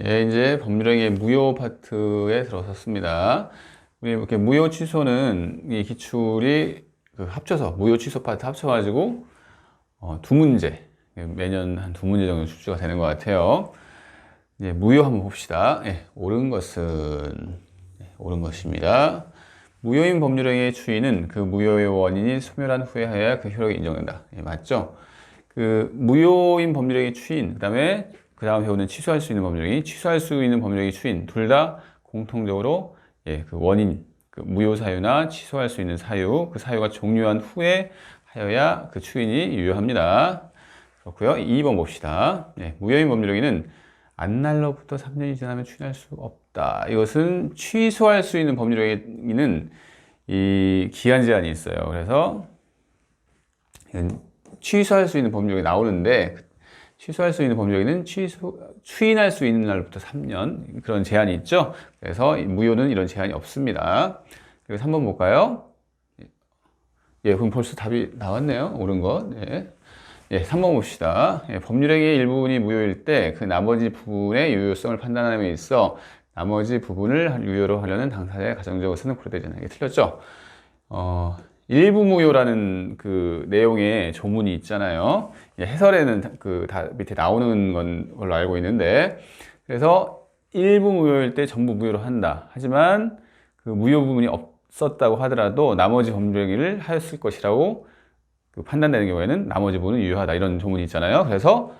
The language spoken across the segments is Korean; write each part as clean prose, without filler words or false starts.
예, 이제 법률행위 무효 파트에 들어섰습니다. 우리 이렇게 무효 취소는 이 기출이 합쳐서 무효 취소 파트 합쳐가지고 두 문제, 매년 한 두 문제 정도 출제가 되는 것 같아요. 이제 무효 한번 봅시다. 예, 옳은 것은 옳은 것입니다. 무효인 법률행위의 추이는 그 무효의 원인이 소멸한 후에 하여야 그 효력이 인정된다. 예, 맞죠? 그 무효인 법률행위 추인, 그 다음 배우는 취소할 수 있는 법률행위, 취소할 수 있는 법률행위 추인 둘 다 공통적으로 그 원인, 그 무효 사유나 취소할 수 있는 사유, 그 사유가 종료한 후에 하여야 그 추인이 유효합니다. 그렇고요. 2번 봅시다. 무효인 법률행위는 안날로부터 3년이 지나면 추인할 수 없다. 이것은 취소할 수 있는 법률행위는 이 기한 제한이 있어요. 그래서 취소할 수 있는 법률이 나오는데 취소할 수 있는 법률에는 추인할 수 있는 날부터 3년 그런 제한이 있죠. 그래서 무효는 이런 제한이 없습니다. 그리고 3번 볼까요? 예, 그럼 벌써 답이 나왔네요. 옳은 것. 예, 3번 봅시다. 법률행위의 일부분이 무효일 때 그 나머지 부분의 유효성을 판단하는 데 있어 나머지 부분을 유효로 하려는 당사자의 가정적 의사는 고려되지 않아요. 이게 틀렸죠? 일부 무효라는 그 내용의 조문이 있잖아요. 해설에는 다 밑에 나오는 걸로 알고 있는데, 그래서 일부 무효일 때 전부 무효로 한다. 하지만 그 무효 부분이 없었다고 하더라도 나머지 법률행위를 하였을 것이라고 판단되는 경우에는 나머지 부분은 유효하다. 이런 조문이 있잖아요. 그래서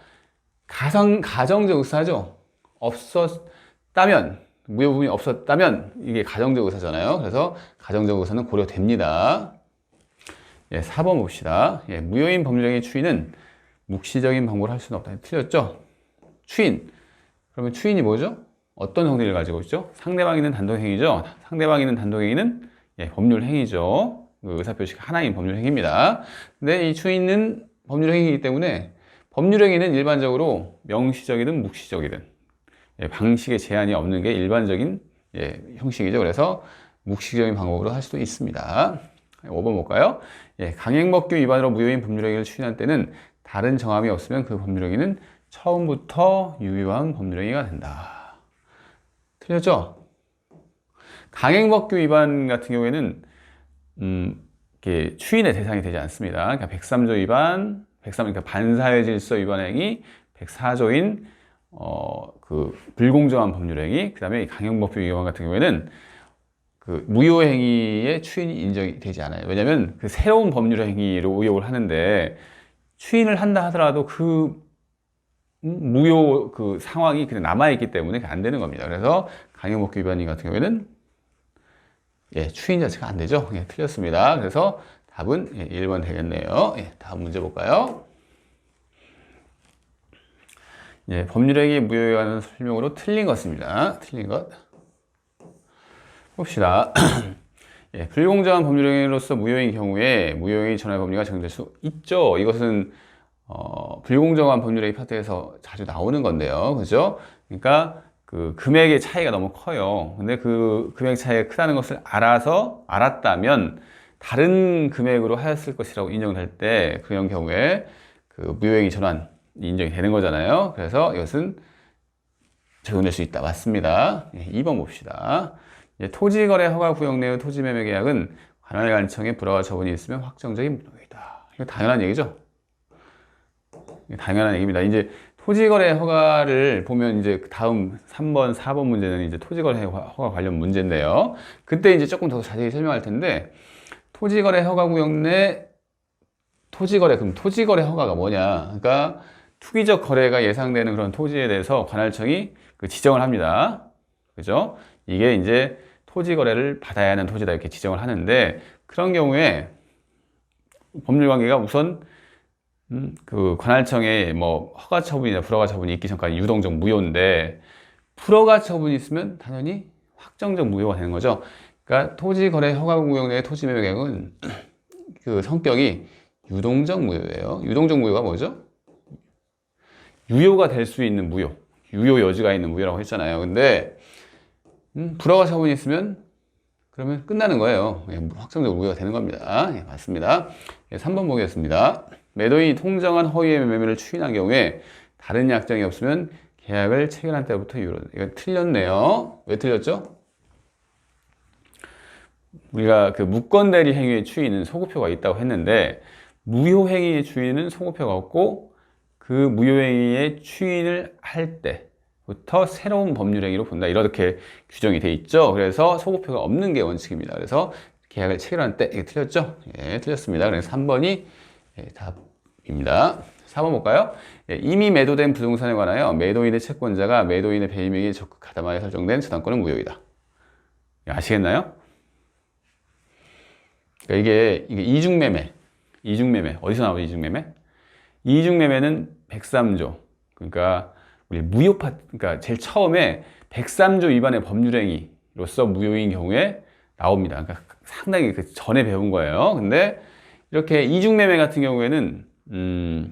가정적 의사죠. 없었다면, 무효 부분이 없었다면 이게 가정적 의사잖아요. 그래서 가정적 의사는 고려됩니다. 4번 봅시다. 무효인 법률행위 추인은 묵시적인 방법을 할 수는 없다. 틀렸죠? 추인. 그러면 추인이 뭐죠? 어떤 성질을 가지고 있죠? 상대방이 있는 단독행위죠? 상대방이 있는 단독행위는 법률행위죠. 의사표시가 하나인 법률행위입니다. 근데 이 추인은 법률행위이기 때문에 법률행위는 일반적으로 명시적이든 묵시적이든 방식의 제한이 없는 게 일반적인 형식이죠. 그래서 묵시적인 방법으로 할 수도 있습니다. 5번 볼까요? 강행법규 위반으로 무효인 법률행위를 추인할 때는 다른 정함이 없으면 그 법률행위는 처음부터 유효한 법률행위가 된다. 틀렸죠? 강행법규 위반 같은 경우에는 이렇게 추인의 대상이 되지 않습니다. 그러니까 103조 위반, 그러니까 반사회 질서 위반 행위, 104조인 그 불공정한 법률행위, 그 다음에 강행법규 위반 같은 경우에는 그 무효행위의 추인이 인정이 되지 않아요. 왜냐하면 그 새로운 법률행위로 의혹을 하는데 추인을 한다 하더라도 그 무효 그 상황이 그냥 남아있기 때문에 안 되는 겁니다. 그래서 강행법규 위반 같은 경우에는 추인 자체가 안 되죠. 틀렸습니다. 그래서 답은 1번 되겠네요. 다음 문제 볼까요? 법률행위 무효에 관한 설명으로 틀린 것입니다. 틀린 것. 봅시다. 불공정한 법률행위로서 무효인 경우에 무효행위 전환 법리가 적용될 수 있죠. 이것은 불공정한 법률행위 파트에서 자주 나오는 건데요. 그죠? 그러니까 그 금액의 차이가 너무 커요. 근데 그 금액 차이가 크다는 것을 알았다면 다른 금액으로 하였을 것이라고 인정될 때 그런 경우에 그 무효행위 전환이 인정이 되는 거잖아요. 그래서 이것은 적용될 수 있다. 맞습니다. 2번 봅시다. 토지거래 허가 구역 내의 토지매매 계약은 관할관청에 불허가 처분이 있으면 확정적인 무효이다. 이거 당연한 얘기죠? 당연한 얘기입니다. 이제 토지거래 허가를 보면 이제 다음 3번, 4번 문제는 이제 토지거래 허가 관련 문제인데요. 그때 이제 조금 더 자세히 설명할 텐데 토지거래 허가 구역 내 그럼 토지거래 허가가 뭐냐? 그러니까 투기적 거래가 예상되는 그런 토지에 대해서 관할청이 지정을 합니다. 그죠? 이게 이제 토지 거래를 받아야 하는 토지다 이렇게 지정을 하는데 그런 경우에 법률관계가 우선 그 관할청에 뭐 허가 처분이나 불허가 처분이 있기 전까지 유동적 무효인데 불허가 처분이 있으면 당연히 확정적 무효가 되는 거죠. 그러니까 토지 거래 허가 구역 내의 토지 매매 계약은 그 성격이 유동적 무효예요. 유동적 무효가 뭐죠? 유효가 될 수 있는 무효, 유효 여지가 있는 무효라고 했잖아요. 근데 불허가 처분이 있으면 그러면 끝나는 거예요. 확정적 무효가 되는 겁니다. 맞습니다. 3번 보겠습니다. 매도인이 통정한 허위의 매매를 추인한 경우에 다른 약정이 없으면 계약을 체결한 때부터 이후로. 이거 틀렸네요. 왜 틀렸죠? 우리가 그 무권대리 행위의 추이는 소급표가 있다고 했는데 무효행위의 추이는 소급표가 없고 그 무효행위의 추이를 할 때부터 새로운 법률행위로 본다. 이렇게 규정이 돼 있죠. 그래서 소급표가 없는 게 원칙입니다. 그래서 계약을 체결한 때 이게 틀렸죠? 예, 틀렸습니다. 그래서 3번이 답입니다. 4번 볼까요? 예, 이미 매도된 부동산에 관하여 매도인의 채권자가 매도인의 배임행위에 적극 가담하여 설정된 저당권은 무효이다. 예, 아시겠나요? 그러니까 이게 이중매매 어디서 나오죠? 이중매매는 103조. 그러니까 우리 그러니까 제일 처음에 103조 위반의 법률행위로서 무효인 경우에 나옵니다. 그러니까 상당히 그 전에 배운 거예요. 근데 이렇게 이중매매 같은 경우에는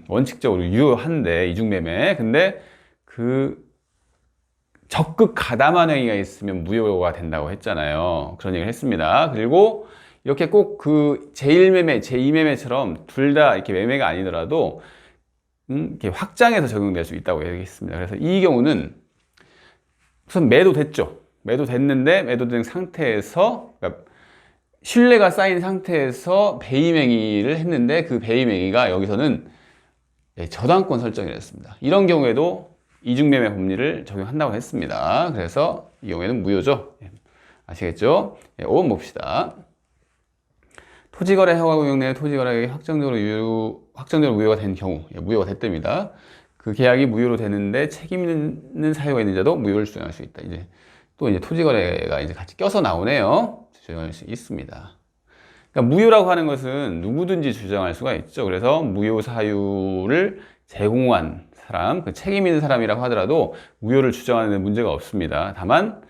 원칙적으로 유효한데 이중매매. 근데 그 적극 가담한 행위가 있으면 무효가 된다고 했잖아요. 그런 얘기를 했습니다. 그리고 이렇게 꼭 그 제1매매, 제2매매처럼 둘 다 이렇게 매매가 아니더라도 이렇게 확장해서 적용될 수 있다고 얘기했습니다. 그래서 이 경우는 우선 매도됐죠. 매도됐는데 매도된 상태에서 그러니까 신뢰가 쌓인 상태에서 배임행위를 했는데 그 배임행위가 여기서는 저당권 설정이 됐습니다. 이런 경우에도 이중매매 법리를 적용한다고 했습니다. 그래서 이 경우에는 무효죠. 아시겠죠? 5번 봅시다. 토지거래 허가 구역 내 토지거래액이 확정적으로 무효가 된 경우, 무효가 됐답니다. 그 계약이 무효로 되는데 책임 있는 사유가 있는 자도 무효를 주장할 수 있다. 이제 토지거래가 이제 같이 껴서 나오네요. 주장할 수 있습니다. 그러니까 무효라고 하는 것은 누구든지 주장할 수가 있죠. 그래서 무효 사유를 제공한 사람, 그 책임 있는 사람이라고 하더라도 무효를 주장하는 문제가 없습니다. 다만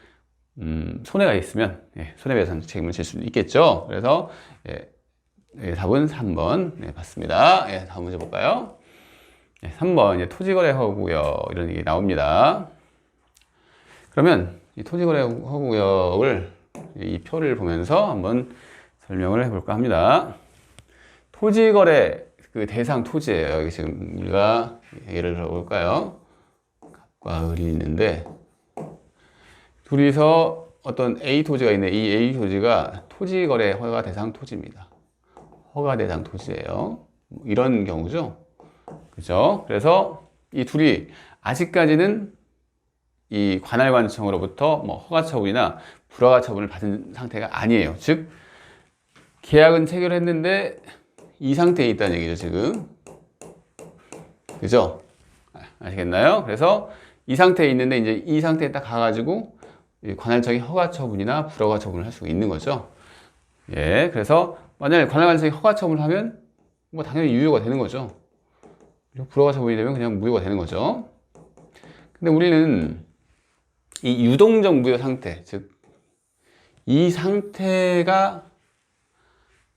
손해가 있으면 손해배상 책임을 질 수는 있겠죠. 그래서 답은 3번 봤습니다. 다음 문제 볼까요? 3번 토지거래 허구역 이런 얘기 나옵니다. 그러면 이 토지거래 허구역을 이 표를 보면서 한번 설명을 해볼까 합니다. 토지거래 그 대상 토지예요. 여기 지금 우리가 예를 들어볼까요? 갑과 을이 있는데 둘이서 어떤 A 토지가 있네. 이 A 토지가 토지거래 허가 대상 토지입니다. 허가 대상 토지예요. 이런 경우죠. 그죠? 그래서 이 둘이 아직까지는 이 관할관청으로부터 뭐 허가 처분이나 불허가 처분을 받은 상태가 아니에요. 즉 계약은 체결했는데 이 상태에 있다는 얘기죠, 지금. 그죠? 아시겠나요? 그래서 이 상태에 있는데 이제 이 상태에 딱 가가지고 관할청이 허가 처분이나 불허가 처분을 할 수 있는 거죠. 예, 그래서 만약에 관할관청이 허가 처분을 하면 뭐 당연히 유효가 되는 거죠. 그리고 불허가 처분이 되면 그냥 무효가 되는 거죠. 근데 우리는 이 유동적 무효 상태, 즉 이 상태가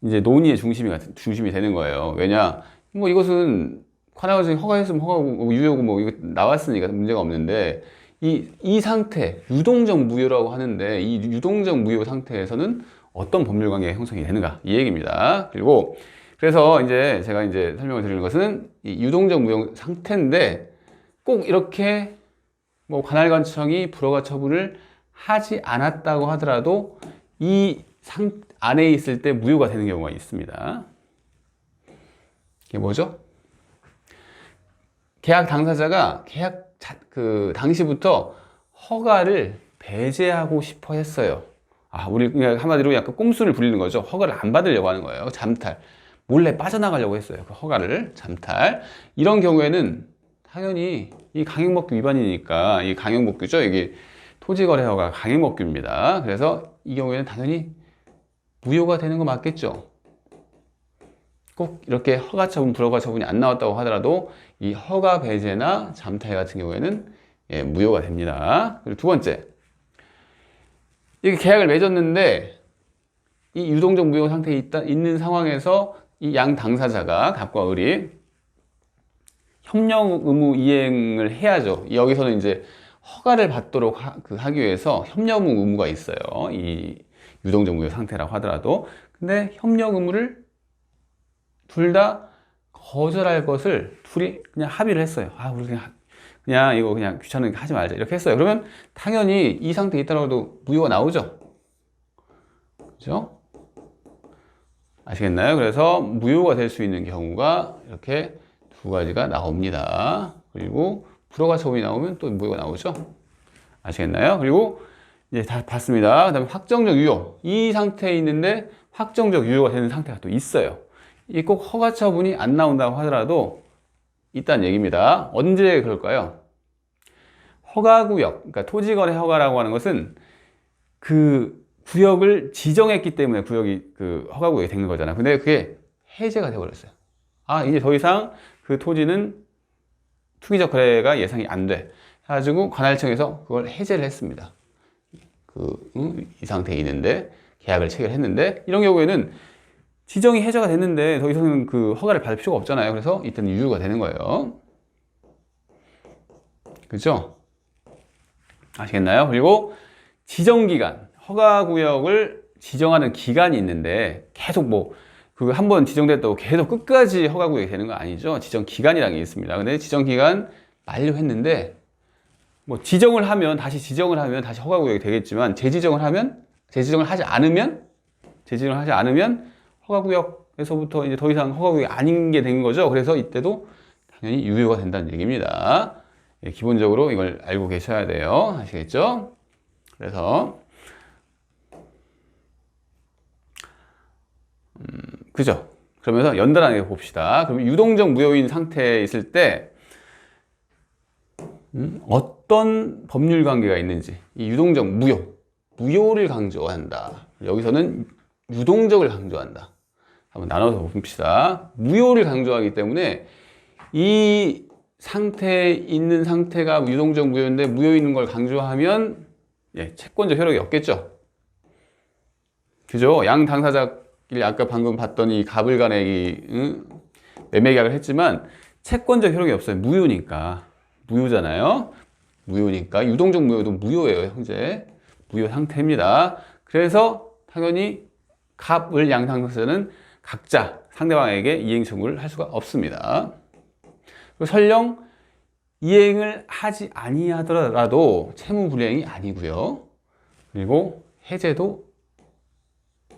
이제 논의의 중심이 되는 거예요. 왜냐, 뭐 이것은 관할관청이 허가했으면 허가고 유효고 뭐 이거 나왔으니까 문제가 없는데 이 상태, 유동적 무효라고 하는데 이 유동적 무효 상태에서는 어떤 법률 관계가 형성이 되는가 이 얘기입니다. 그리고 그래서 이제 제가 이제 설명을 드리는 것은 이 유동적 무효 상태인데 꼭 이렇게 뭐 관할관청이 불허가 처분을 하지 않았다고 하더라도 이 안에 있을 때 무효가 되는 경우가 있습니다. 이게 뭐죠? 계약 당사자가 계약 그 당시부터 허가를 배제하고 싶어 했어요. 우리 그냥 한마디로 약간 꼼수를 부리는 거죠. 허가를 안 받으려고 하는 거예요. 잠탈. 몰래 빠져나가려고 했어요. 그 허가를 잠탈. 이런 경우에는 당연히 이 강행법규 위반이니까 이 강행법규죠. 이게 토지거래허가 강행법규입니다. 그래서 이 경우에는 당연히 무효가 되는 거 맞겠죠. 꼭 이렇게 허가 처분, 불허가 처분이 안 나왔다고 하더라도 이 허가 배제나 잠탈 같은 경우에는 무효가 됩니다. 그리고 두 번째, 이게 계약을 맺었는데 이 유동적 무효 상태에 있는 상황에서 이 양 당사자가 갑과 을이 협력 의무 이행을 해야죠. 여기서는 이제 허가를 받도록 하기 위해서 협력 의무가 있어요. 이 유동적 무효 상태라고 하더라도. 근데 협력 의무를 둘 다 거절할 것을 둘이 그냥 합의를 했어요. 우리 그냥 이거 그냥 귀찮으니까 하지 말자 이렇게 했어요. 그러면 당연히 이 상태에 있다고 해도 무효가 나오죠. 그죠? 아시겠나요? 그래서 무효가 될 수 있는 경우가 이렇게 두 가지가 나옵니다. 그리고 불허가 처분이 나오면 또 무효가 나오죠. 아시겠나요? 그리고 이제 다 봤습니다. 그 다음에 확정적 유효. 이 상태에 있는데 확정적 유효가 되는 상태가 또 있어요. 이 꼭 허가 처분이 안 나온다고 하더라도 있다는 얘기입니다. 언제 그럴까요? 허가구역, 그러니까 토지거래 허가라고 하는 것은 그 구역을 지정했기 때문에 구역이 그 허가구역이 된 거잖아요. 근데 그게 해제가 돼버렸어요. 아, 이제 더 이상 그 토지는 투기적 거래가 예상이 안 돼. 해가지고 관할청에서 그걸 해제를 했습니다. 이 상태에 있는데 계약을 체결했는데 이런 경우에는 지정이 해제가 됐는데 더 이상은 그 허가를 받을 필요가 없잖아요. 그래서 이때는 유효가 되는 거예요. 그죠? 아시겠나요? 그리고 지정기간, 허가구역을 지정하는 기간이 있는데 계속 뭐 그 한 번 지정됐다고 계속 끝까지 허가구역이 되는 거 아니죠. 지정기간이라는 게 있습니다. 근데 지정기간 만료했는데 뭐 지정을 하면 다시 허가구역이 되겠지만 재지정을 하지 않으면 허가구역에서부터 이제 더 이상 허가구역이 아닌 게 된 거죠. 그래서 이때도 당연히 유효가 된다는 얘기입니다. 예, 기본적으로 이걸 알고 계셔야 돼요. 아시겠죠? 그래서 그죠? 그러면서 연달아서 봅시다. 그럼 유동적 무효인 상태에 있을 때 어떤 법률 관계가 있는지 이 유동적 무효를 강조한다. 여기서는 유동적을 강조한다. 한번 나눠서 봅시다. 무효를 강조하기 때문에 이 상태에 있는 상태가 유동적 무효인데 무효 있는 걸 강조하면 예, 채권적 효력이 없겠죠. 그죠? 양 당사자끼리 아까 방금 봤던 이 갑을 간의 이 매매 계약을 했지만 채권적 효력이 없어요. 무효잖아요. 무효니까 유동적 무효도 무효예요. 현재 무효 상태입니다. 그래서 당연히 갑을 양 당사자는 각자 상대방에게 이행 청구를 할 수가 없습니다. 그리고 설령 이행을 하지 아니하더라도 채무 불이행이 아니고요. 그리고 해제도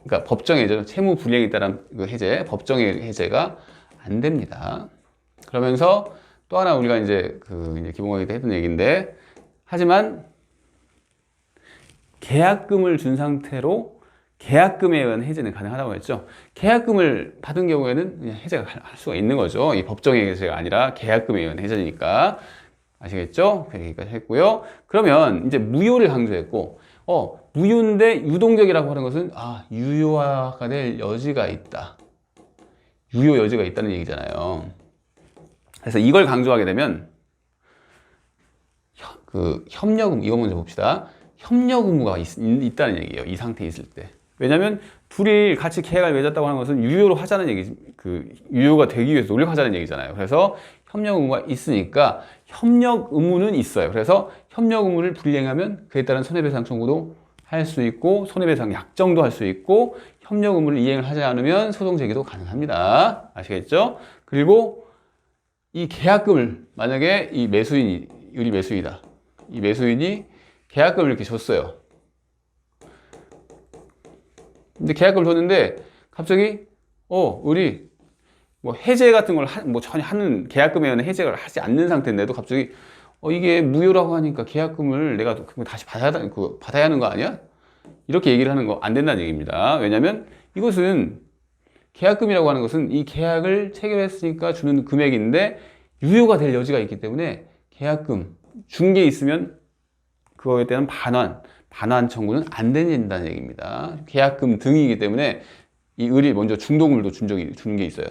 그러니까 법정의 해제, 채무 불이행에 따른 그 해제, 법정의 해제가 안 됩니다. 그러면서 또 하나 우리가 이제 이제 기본 강의 때 했던 얘기인데, 하지만 계약금을 준 상태로 계약금에 의한 해제는 가능하다고 했죠. 계약금을 받은 경우에는 그냥 해제가 할 수가 있는 거죠. 이 법정의 해제가 아니라 계약금에 의한 해제니까. 아시겠죠? 여기까지 했고요. 그러면 이제 무효를 강조했고, 무효인데 유동적이라고 하는 것은 유효화가 될 여지가 있다. 유효 여지가 있다는 얘기잖아요. 그래서 이걸 강조하게 되면 그 협력 의무, 이거 먼저 봅시다. 협력 의무가 있다는 얘기예요. 이 상태에 있을 때. 왜냐하면 둘이 같이 계약을 맺었다고 하는 것은 유효로 하자는 얘기, 유효가 되기 위해서 노력하자는 얘기잖아요. 그래서 협력 의무가 있으니까 협력 의무는 있어요. 그래서 협력 의무를 불이행하면 그에 따른 손해배상 청구도 할 수 있고 손해배상 약정도 할 수 있고 협력 의무를 이행을 하지 않으면 소송 제기도 가능합니다. 아시겠죠? 그리고 이 계약금을 만약에 이 매수인이 우리 매수이다. 이 매수인이 계약금을 이렇게 줬어요. 근데 계약금을 줬는데 갑자기 우리 뭐 해제 같은 걸 뭐 전혀 하는 계약금에 의한 해제를 하지 않는 상태인데도 갑자기 이게 무효라고 하니까 계약금을 내가 다시 받아야 하는 거 아니야? 이렇게 얘기를 하는 거 안 된다는 얘기입니다. 왜냐하면 이것은 계약금이라고 하는 것은 이 계약을 체결했으니까 주는 금액인데 유효가 될 여지가 있기 때문에 계약금 준 게 있으면 그거에 대한 반환 청구는 안 된다는 얘기입니다. 계약금 등이기 때문에 이 을이 먼저 중도금을 주는 게 있어요.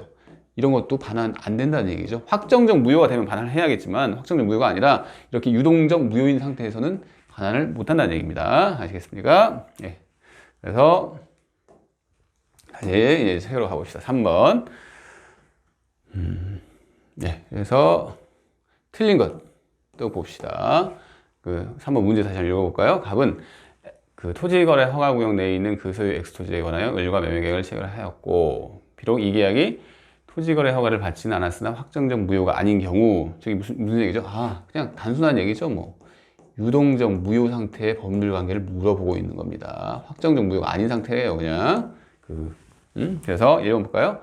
이런 것도 반환 안 된다는 얘기죠. 확정적 무효가 되면 반환을 해야겠지만 확정적 무효가 아니라 이렇게 유동적 무효인 상태에서는 반환을 못 한다는 얘기입니다. 아시겠습니까? 예. 그래서 다시 이제 책으로 가봅시다. 3번. 네. 그래서 틀린 것 또 봅시다. 3번 문제 다시 한번 읽어볼까요? 갑은 토지거래 허가구역 내에 있는 그 소유 X토지에 관하여 을과 매매계약을 체결하였고, 비록 이 계약이 토지거래 허가를 받지는 않았으나 확정적 무효가 아닌 경우, 저기 무슨 얘기죠? 아, 그냥 단순한 얘기죠. 뭐 유동적 무효 상태의 법률 관계를 물어보고 있는 겁니다. 확정적 무효가 아닌 상태예요, 그냥. 그래서 1번 볼까요?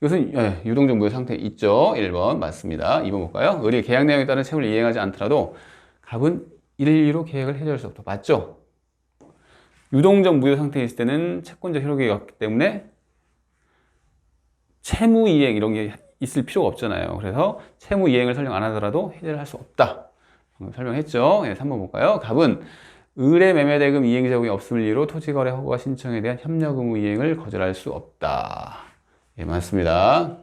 이것은 유동적 무효 상태에 있죠. 1번 맞습니다. 2번 볼까요? 의리 계약 내용에 따른 채무를 이행하지 않더라도 갑은 일일이로 계약을 해결할 수 없다. 맞죠? 유동적 무효 상태에 있을 때는 채권자 효력이 없기 때문에 채무 이행 이런 게 있을 필요가 없잖아요. 그래서 채무 이행을 설령 안 하더라도 해결할 수 없다. 방금 설명했죠. 3번 볼까요? 갑은 의뢰 매매대금 이행 제공이 없음을 이유로 토지거래 허가 신청에 대한 협력 의무 이행을 거절할 수 없다. 예, 맞습니다.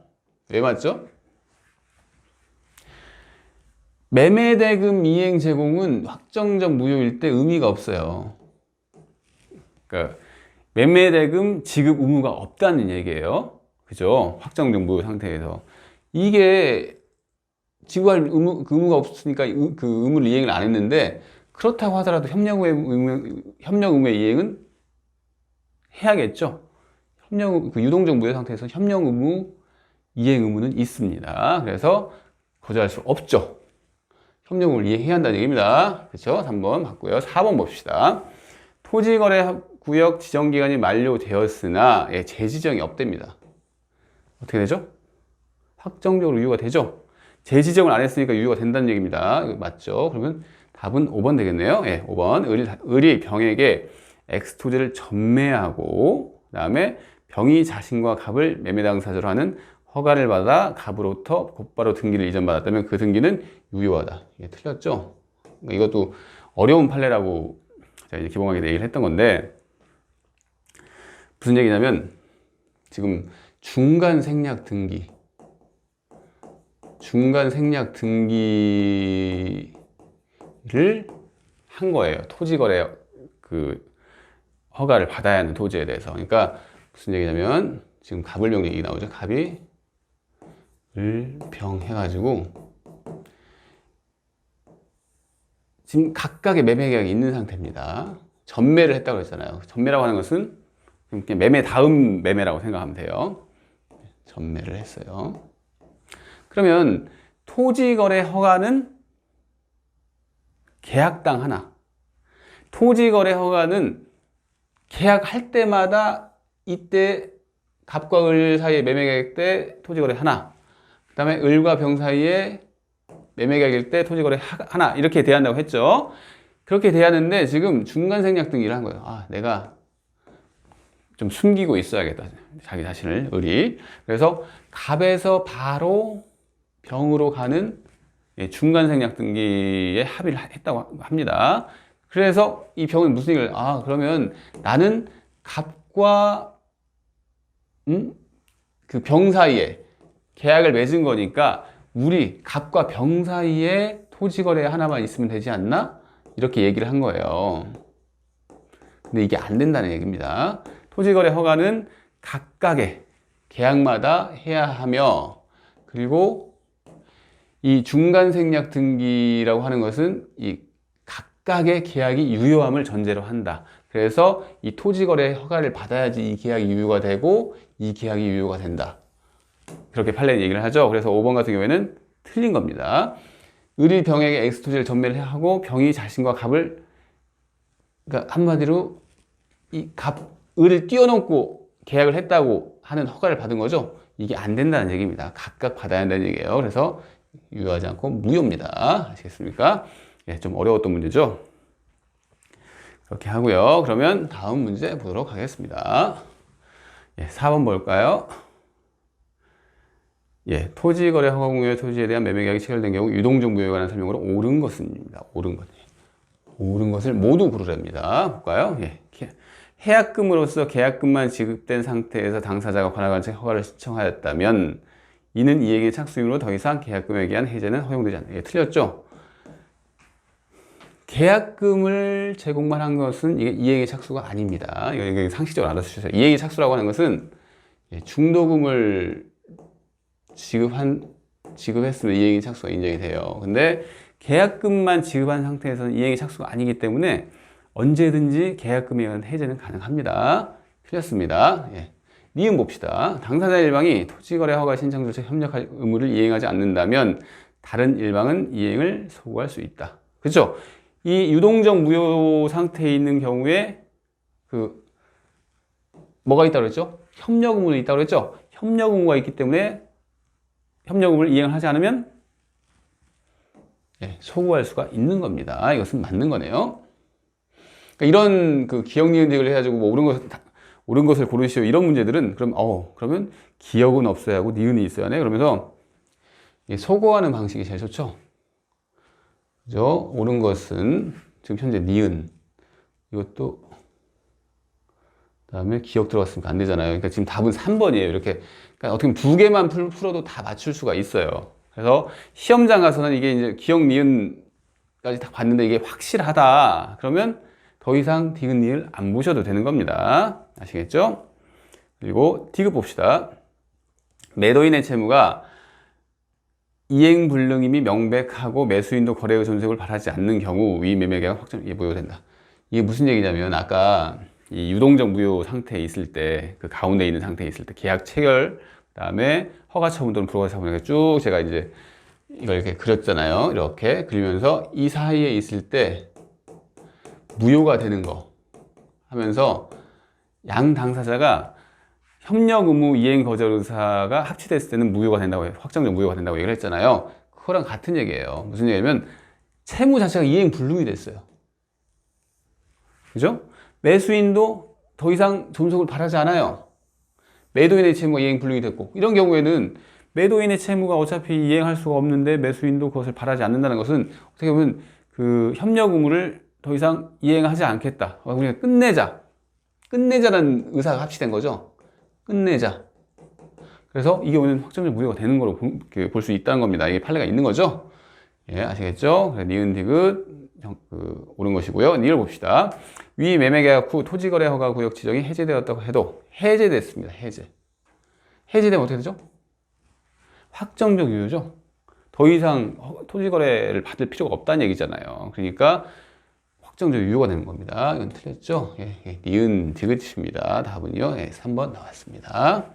왜 맞죠? 매매대금 이행 제공은 확정적 무효일 때 의미가 없어요. 그러니까 매매대금 지급 의무가 없다는 얘기예요. 그죠? 확정적 무효 상태에서. 이게 지급할 의무가 없으니까 그 의무를 이행을 안 했는데, 그렇다고 하더라도 협력 의무의 이행은 해야겠죠. 유동적 무효 상태에서 협력 의무, 이행 의무는 있습니다. 그래서 거절할 수 없죠. 협력 의무를 이행해야 한다는 얘기입니다. 그렇죠? 3번 맞고요. 4번 봅시다. 토지거래 구역 지정 기간이 만료되었으나 재지정이 없답니다. 어떻게 되죠? 확정적으로 유효가 되죠? 재지정을 안 했으니까 유효가 된다는 얘기입니다. 이거 맞죠? 그러면 답은 5번 되겠네요. 5번. 을이 병에게 X토지를 전매하고, 그 다음에 병이 자신과 갑을 매매 당사자로 하는 허가를 받아 갑으로부터 곧바로 등기를 이전받았다면 그 등기는 유효하다. 이게 틀렸죠? 이것도 어려운 판례라고 제가 이제 기본 강의 때 얘기를 했던 건데, 무슨 얘기냐면, 지금 중간 생략 등기를 한 거예요. 토지거래 허가를 받아야 하는 토지에 대해서. 그러니까 무슨 얘기냐면, 지금 갑을병 얘기 나오죠. 갑이 을병 해가지고 지금 각각의 매매 계약이 있는 상태입니다. 전매를 했다고 했잖아요. 전매라고 하는 것은 그냥 매매 다음 매매라고 생각하면 돼요. 전매를 했어요. 그러면 토지거래 허가는 계약당 하나, 토지거래 허가는 계약할 때마다 이때 갑과 을 사이의 매매계약 때 토지거래 하나, 그 다음에 을과 병 사이에 매매계약일 때 토지거래 하나, 이렇게 대한다고 했죠. 그렇게 대하는데 지금 중간생략 등기를 한 거예요. 아, 내가 좀 숨기고 있어야겠다, 자기 자신을, 을이. 그래서 갑에서 바로 병으로 가는 중간생략 등기에 합의를 했다고 합니다. 그래서 이 병은 무슨 얘기를, 그러면 나는 갑과 그 병 사이에 계약을 맺은 거니까 우리 갑과 병 사이에 토지거래 하나만 있으면 되지 않나? 이렇게 얘기를 한 거예요. 근데 이게 안 된다는 얘기입니다. 토지거래 허가는 각각의 계약마다 해야 하며, 그리고 이 중간생략 등기라고 하는 것은 이 각각의 계약이 유효함을 전제로 한다. 그래서 이 토지거래 허가를 받아야지 이 계약이 유효가 되고 이 계약이 유효가 된다. 그렇게 판례는 얘기를 하죠. 그래서 5번 같은 경우에는 틀린 겁니다. 을이 병에게 X토지를 전매를 하고 병이 자신과 갑을, 그러니까 한마디로 이 을을 뛰어넘고 계약을 했다고 하는 허가를 받은 거죠. 이게 안 된다는 얘기입니다. 각각 받아야 한다는 얘기예요. 그래서 유효하지 않고 무효입니다. 아시겠습니까? 좀 어려웠던 문제죠. 그렇게 하고요. 그러면 다음 문제 보도록 하겠습니다. 4번 볼까요? 토지거래 허가 공유의 토지에 대한 매매계약이 체결된 경우 유동적 무효에 관한 설명으로 옳은 것입니다. 옳은 것을 모두 고르랍니다. 볼까요? 해약금으로서 계약금만 지급된 상태에서 당사자가 관할관청 허가를 신청하였다면 이는 이행의 착수이므로 더 이상 계약금에 대한 해제는 허용되지 않는다. 틀렸죠? 계약금을 제공만 한 것은 이게 이행의 착수가 아닙니다. 이거 상식적으로 알아주셔야 돼요. 이행의 착수라고 하는 것은 중도금을 지급했으면 이행의 착수가 인정이 돼요. 근데 계약금만 지급한 상태에서는 이행의 착수가 아니기 때문에 언제든지 계약금에 의한 해제는 가능합니다. 틀렸습니다. 니은 봅시다. 당사자 일방이 토지거래 허가 신청 절차 협력할 의무를 이행하지 않는다면 다른 일방은 이행을 소구할 수 있다. 그렇죠? 이 유동적 무효 상태에 있는 경우에 뭐가 있다고 그랬죠? 협력 의무는 있다고 그랬죠? 협력 의무가 있기 때문에 협력 의무를 이행을 하지 않으면 소구할 수가 있는 겁니다. 이것은 맞는 거네요. 그러니까 이런 기억 니은직을 해가지고 뭐 옳은 것을 고르시오 이런 문제들은 그러면 기억은 없어야 하고 니은이 있어야 하네. 그러면서 소거하는 방식이 제일 좋죠. 그죠? 옳은 것은 지금 현재 니은 이것도 그다음에 기억 들어갔으니까 안 되잖아요. 그러니까 지금 답은 3번이에요. 이렇게 그러니까 어떻게 보면 두 개만 풀어도 다 맞출 수가 있어요. 그래서 시험장 가서는 이게 이제 기억 니은까지 다 봤는데 이게 확실하다. 그러면 더 이상 디귿 니을 안 보셔도 되는 겁니다. 아시겠죠? 그리고 디귿 봅시다. 매도인의 채무가 이행불능임이 명백하고 매수인도 거래의 존속을 바라지 않는 경우 위 매매계약 확정이 무효된다. 이게 무슨 얘기냐면 아까 이 유동적 무효 상태에 있을 때 그 가운데 있는 상태에 있을 때 계약 체결 그다음에 허가 처분 또는 불허가 처분 쭉 제가 이제 이걸 이렇게 그렸잖아요. 이렇게 그리면서 이 사이에 있을 때 무효가 되는 거 하면서 양 당사자가 협력 의무 이행 거절 의사가 합치됐을 때는 무효가 된다고 확정적 무효가 된다고 얘기를 했잖아요. 그거랑 같은 얘기예요. 무슨 얘기냐면 채무 자체가 이행 불능이 됐어요. 그죠? 매수인도 더 이상 존속을 바라지 않아요. 매도인의 채무가 이행 불능이 됐고 이런 경우에는 매도인의 채무가 어차피 이행할 수가 없는데 매수인도 그것을 바라지 않는다는 것은 어떻게 보면 그 협력 의무를 더 이상 이행하지 않겠다. 우리가 끝내자라는 의사가 합치된 거죠. 끝내자. 그래서 이게 오늘 확정적 무효가 되는 거로 볼 수 있다는 겁니다. 이게 판례가 있는 거죠. 예, 아시겠죠? 그래서 니은 디귿 옳은 것이고요. 니을 봅시다. 위 매매계약 후 토지거래 허가 구역 지정이 해제되었다고 해도 해제됐습니다. 해제되면 어떻게 되죠? 확정적 유효죠. 더 이상 토지거래를 받을 필요가 없다는 얘기잖아요. 그러니까 확정적 유효가 되는 겁니다. 이건 틀렸죠? 예, 니은 디귿입니다. 답은요. 3번 나왔습니다.